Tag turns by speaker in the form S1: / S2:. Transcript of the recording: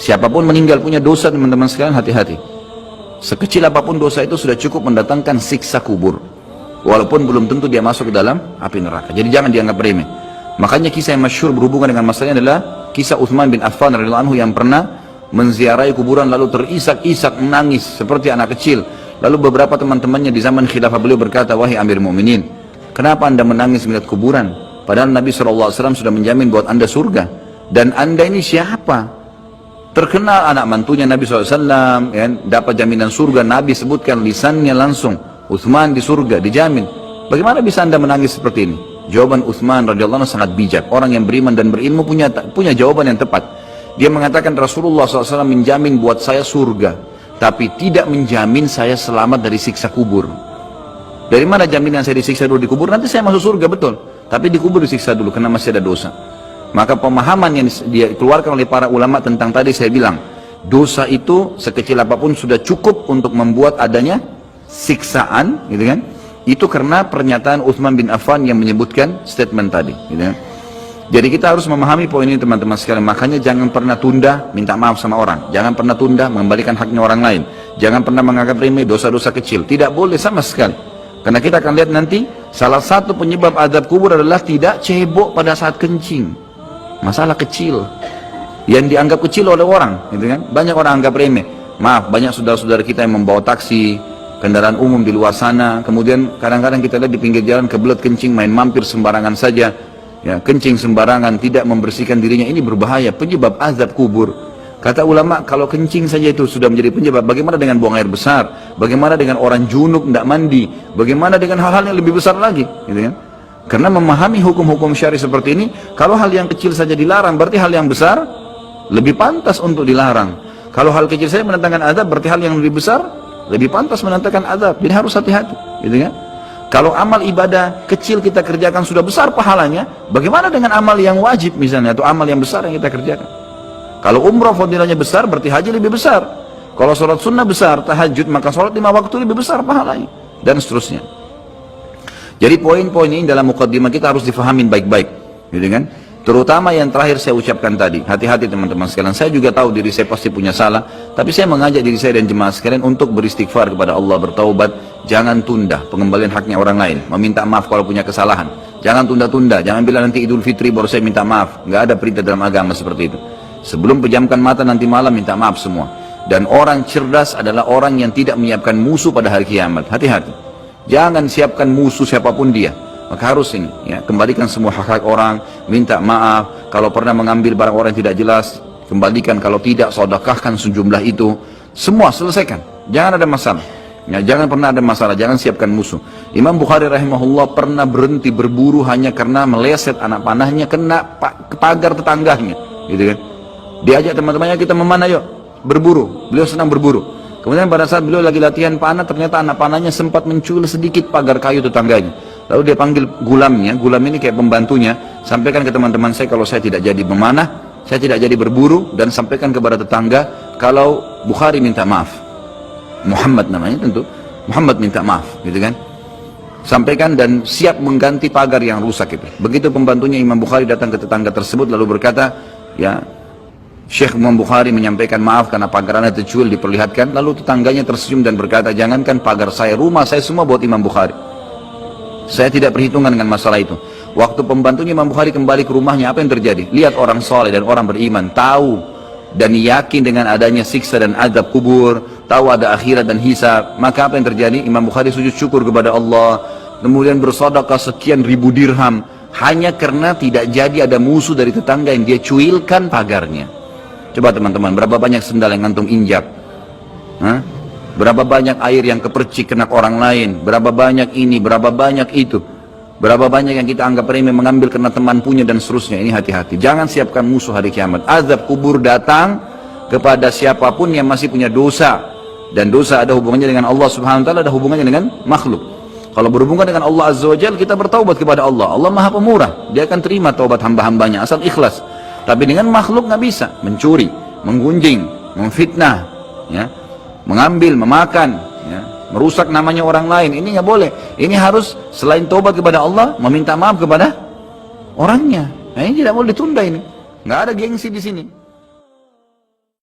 S1: Siapapun meninggal punya dosa, teman-teman sekalian, hati-hati. Sekecil apapun dosa itu sudah cukup mendatangkan siksa kubur. Walaupun belum tentu dia masuk ke dalam api neraka. Jadi jangan dianggap remeh. Makanya kisah yang masyhur berhubungan dengan masalah ini adalah kisah Utsman bin Affan radhiyallahu anhu yang pernah menziarahi kuburan lalu terisak-isak menangis seperti anak kecil. Lalu beberapa teman-temannya di zaman khilafah beliau berkata, "Wahai Amir Mu'minin, kenapa anda menangis melihat kuburan? Padahal Nabi SAW sudah menjamin buat anda surga. Dan anda ini siapa? Terkenal anak mantunya Nabi SAW, ya, dapat jaminan surga. Nabi sebutkan lisannya langsung, Utsman di surga, dijamin. Bagaimana bisa anda menangis seperti ini?" Jawaban Utsman radhiyallahu anhu sangat bijak. Orang yang beriman dan berilmu punya jawaban yang tepat. Dia mengatakan, Rasulullah SAW menjamin buat saya surga, tapi tidak menjamin saya selamat dari siksa kubur. Dari mana jaminan saya disiksa dulu di kubur? Nanti saya masuk surga, betul. Tapi di kubur disiksa dulu karena masih ada dosa. Maka pemahaman yang dikeluarkan oleh para ulama tentang tadi saya bilang, dosa itu sekecil apapun sudah cukup untuk membuat adanya siksaan, gitu kan? Itu karena pernyataan Utsman bin Affan yang menyebutkan statement tadi, gitu kan? Jadi kita harus memahami poin ini, teman-teman sekalian. Makanya jangan pernah tunda minta maaf sama orang. Jangan pernah tunda mengembalikan haknya orang lain. Jangan pernah menganggap remeh dosa-dosa kecil. Tidak boleh sama sekali. Karena kita akan lihat nanti salah satu penyebab azab kubur adalah tidak cebok pada saat kencing. Masalah kecil yang dianggap kecil oleh orang, gitu kan? Banyak orang anggap remeh. Maaf, banyak saudara-saudara kita yang membawa taksi, kendaraan umum di luar sana, kemudian kadang-kadang kita lihat di pinggir jalan kebelet kencing, main mampir sembarangan saja, ya, kencing sembarangan, tidak membersihkan dirinya. Ini berbahaya, penyebab azab kubur. Kata ulama, kalau kencing saja itu sudah menjadi penyebab, bagaimana dengan buang air besar? Bagaimana dengan orang junub tidak mandi? Bagaimana dengan hal-hal yang lebih besar lagi, gitu kan? Karena memahami hukum-hukum syari seperti ini, kalau hal yang kecil saja dilarang, berarti hal yang besar lebih pantas untuk dilarang. Kalau hal kecil saja mendatangkan azab, berarti hal yang lebih besar lebih pantas mendatangkan azab. Jadi harus hati-hati, gitu kan? Kalau amal ibadah kecil kita kerjakan sudah besar pahalanya, bagaimana dengan amal yang wajib misalnya, atau amal yang besar yang kita kerjakan? Kalau umrah fadilahnya besar, berarti haji lebih besar. Kalau sholat sunnah besar, tahajud, maka sholat 5 waktu lebih besar pahalanya, dan seterusnya. Jadi poin-poin ini dalam mukaddimah kita harus difahamin baik-baik, gitu kan? Terutama yang terakhir saya ucapkan tadi, hati-hati teman-teman sekalian. Saya juga tahu diri saya pasti punya salah, tapi saya mengajak diri saya dan jemaah sekalian untuk beristighfar kepada Allah, bertaubat. Jangan tunda pengembalian haknya orang lain, meminta maaf kalau punya kesalahan. Jangan tunda-tunda, jangan bilang nanti Idul Fitri baru saya minta maaf. Nggak ada perintah dalam agama seperti itu. Sebelum pejamkan mata nanti malam minta maaf semua. Dan orang cerdas adalah orang yang tidak menyiapkan musuh pada hari kiamat. Hati-hati. Jangan siapkan musuh siapapun dia. Maka harus ini, ya, kembalikan semua hak-hak orang, minta maaf. Kalau pernah mengambil barang orang yang tidak jelas, kembalikan. Kalau tidak, sedekahkan sejumlah itu. Semua selesaikan. Jangan ada masalah. Ya, jangan pernah ada masalah. Jangan siapkan musuh. Imam Bukhari rahimahullah pernah berhenti berburu hanya karena meleset anak panahnya kena pagar tetangganya, gitu kan? Diajak teman-temannya, kita memana yuk berburu. Beliau senang berburu. Kemudian pada saat beliau lagi latihan panah, ternyata anak panahnya sempat mencul sedikit pagar kayu tetangganya. Lalu dia panggil gulamnya, gulam ini kayak pembantunya, sampaikan ke teman-teman saya kalau saya tidak jadi memanah, saya tidak jadi berburu, dan sampaikan kepada tetangga kalau Bukhari minta maaf. Muhammad namanya tentu, Muhammad minta maaf, gitu kan? Sampaikan dan siap mengganti pagar yang rusak itu. Begitu pembantunya Imam Bukhari datang ke tetangga tersebut lalu berkata, ya, Syekh Imam Bukhari menyampaikan maaf karena pagar anda tercuil, diperlihatkan. Lalu tetangganya tersenyum dan berkata, jangankan pagar saya, rumah saya semua buat Imam Bukhari. Saya tidak perhitungan dengan masalah itu. Waktu pembantunya Imam Bukhari kembali ke rumahnya, apa yang terjadi? Lihat orang soleh dan orang beriman, tahu dan yakin dengan adanya siksa dan azab kubur, tahu ada akhirat dan hisab. Maka apa yang terjadi? Imam Bukhari sujud syukur kepada Allah, kemudian bersedekah sekian ribu dirham, hanya karena tidak jadi ada musuh dari tetangga yang dia cuilkan pagarnya. Coba teman-teman, berapa banyak sendal yang antum injak? Hah? Berapa banyak air yang kepercik kena orang lain? Berapa banyak ini, berapa banyak itu? Berapa banyak yang kita anggap remeh mengambil karena teman punya dan seterusnya. Ini hati-hati. Jangan siapkan musuh hari kiamat. Azab kubur datang kepada siapapun yang masih punya dosa. Dan dosa ada hubungannya dengan Allah Subhanahu wa taala, ada hubungannya dengan makhluk. Kalau berhubungan dengan Allah Azza wa Jalla, kita bertaubat kepada Allah. Allah Maha Pemurah. Dia akan terima taubat hamba-hambanya asal ikhlas. Tapi dengan makhluk nggak bisa, mencuri, menggunjing, memfitnah, ya, mengambil, memakan, ya, merusak namanya orang lain. Ini nggak boleh. Ini harus selain taubat kepada Allah, meminta maaf kepada orangnya. Nah, ini tidak boleh ditunda ini. Nggak ada gengsi di sini.